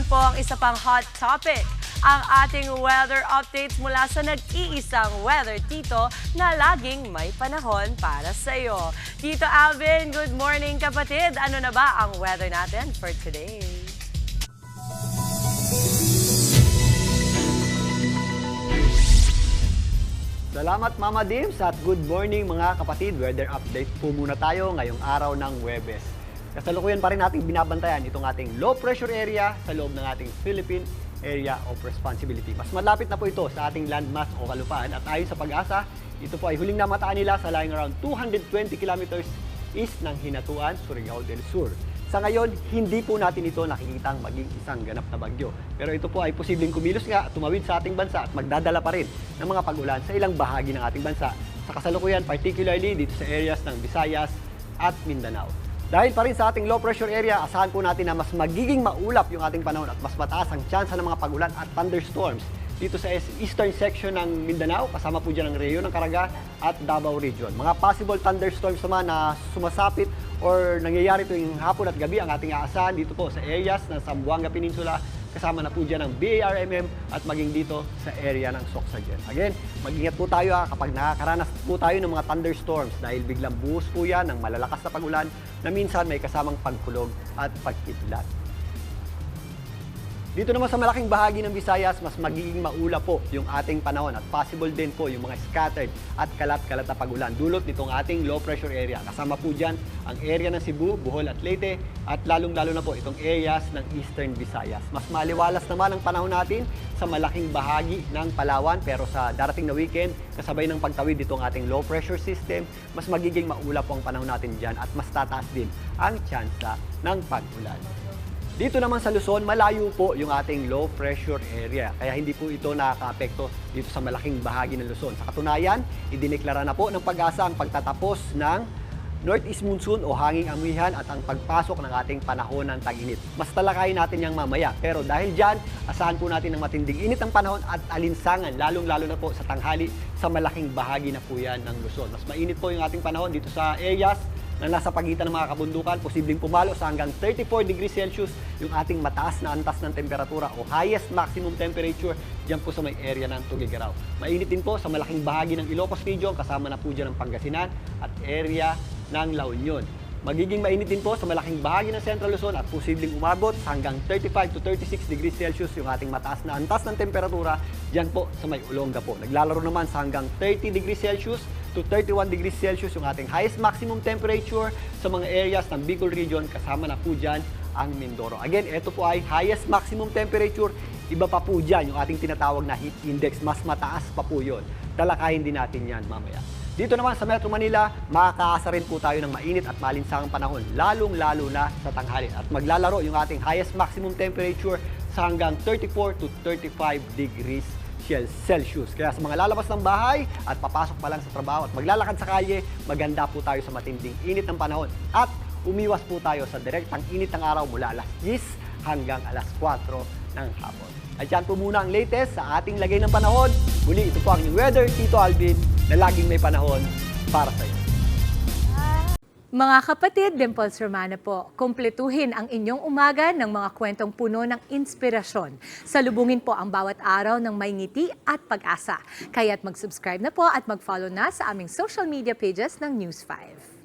po ang isa pang hot topic, ang ating weather updates mula sa nag-iisang weather tito na laging may panahon para sa iyo. Tito Alvin, good morning kapatid. Ano na ba ang weather natin for today? Salamat Mama Dims at good morning mga kapatid. Weather update po muna tayo ngayong araw ng Huwebes. Kasalukuyan pa rin nating binabantayan itong ating low pressure area sa loob ng ating Philippine Area of Responsibility. Mas malapit na po ito sa ating landmass o kalupaan at ayon sa pag-asa, ito po ay huling namataan nila sa lying around 220 kilometers east ng Hinatuan, Surigao del Sur. Sa ngayon, hindi po natin ito nakikitang maging isang ganap na bagyo. Pero ito po ay posibleng kumilos nga at tumawid sa ating bansa at magdadala pa rin ng mga pag-ulan sa ilang bahagi ng ating bansa. Sa kasalukuyan, particularly dito sa areas ng Visayas at Mindanao. Dahil pa rin sa ating low pressure area, asahan po natin na mas magiging maulap yung ating panahon at mas mataas ang tsansa ng mga pag-ulan at thunderstorms dito sa eastern section ng Mindanao, kasama po dyan ang Rio ng Caraga at Davao Region. Mga possible thunderstorms naman na sumasapit or nangyayari tuwing hapon at gabi ang ating aasahan dito po sa areas ng Zamboanga Peninsula, kasama na po dyan ang BARMM at maging dito sa area ng Socsagen. Again, mag-ingat po tayo kapag nakakaranas po tayo ng mga thunderstorms dahil biglang buhos po yan ng malalakas na pag-ulan na minsan may kasamang pagkulog at pagkidlat. Dito naman sa malaking bahagi ng Visayas, mas magiging maula po yung ating panahon at possible din po yung mga scattered at kalat-kalat na pag-ulan dulot nitong ating low pressure area. Kasama po dyan ang area ng Cebu, Bohol at Leyte at lalong-lalo na po itong areas ng Eastern Visayas. Mas maliwalas naman ang panahon natin sa malaking bahagi ng Palawan pero sa darating na weekend, kasabay ng pagtawid itong ating low pressure system, mas magiging maula po ang panahon natin dyan at mas tataas din ang tsansa ng pag-ulan. Dito naman sa Luzon, malayo po yung ating low pressure area. Kaya hindi po ito nakaka-apekto dito sa malaking bahagi ng Luzon. Sa katunayan, idineklara na po ng pag-asa ang pagtatapos ng northeast monsoon o hanging amihan at ang pagpasok ng ating panahon ng tag-init. Mas talakayin natin yang mamaya. Pero dahil dyan, asahan po natin ng matinding init ang panahon at alinsangan, lalong-lalo na po sa tanghali sa malaking bahagi na po yan ng Luzon. Mas mainit po yung ating panahon dito sa areas na nasa pagitan ng mga kabundukan, posibleng pumalo sa hanggang 34 degrees Celsius yung ating mataas na antas ng temperatura o highest maximum temperature dyan po sa may area ng Tuguegarao. Mainit din po sa malaking bahagi ng Ilocos Region, kasama na po dyan ang Pangasinan at area ng La Union. Magiging mainit din po sa malaking bahagi ng Central Luzon at posibleng umabot hanggang 35 to 36 degrees Celsius yung ating mataas na antas ng temperatura dyan po sa may Olonga po. Naglalaro naman sa hanggang 30 degrees Celsius to 31 degrees Celsius yung ating highest maximum temperature sa mga areas ng Bicol Region, kasama na po dyan ang Mindoro. Again, ito po ay highest maximum temperature. Iba pa po dyan yung ating tinatawag na heat index. Mas mataas pa po yun. Talakayin din natin yan mamaya. Dito naman sa Metro Manila, makakaasa rin po tayo ng mainit at malinsangang panahon, lalong-lalo na sa tanghali. At maglalaro yung ating highest maximum temperature sa hanggang 34 to 35 degrees Celsius. Kaya sa mga lalabas ng bahay at papasok pa lang sa trabaho at maglalakad sa kalye, maganda po tayo sa matinding init ng panahon. At umiwas po tayo sa direktang init ng araw mula alas 10 hanggang alas 4 ng hapon. At yan po muna ang latest sa ating lagay ng panahon. Muli, ito po ang inyong weather, Tito Alvin, na laging may panahon para sa iyo. Mga kapatid, Dimples Romana po, kumpletuhin ang inyong umaga ng mga kwentong puno ng inspirasyon. Salubungin po ang bawat araw ng may ngiti at pag-asa. Kaya't mag-subscribe na po at mag-follow na sa aming social media pages ng News 5.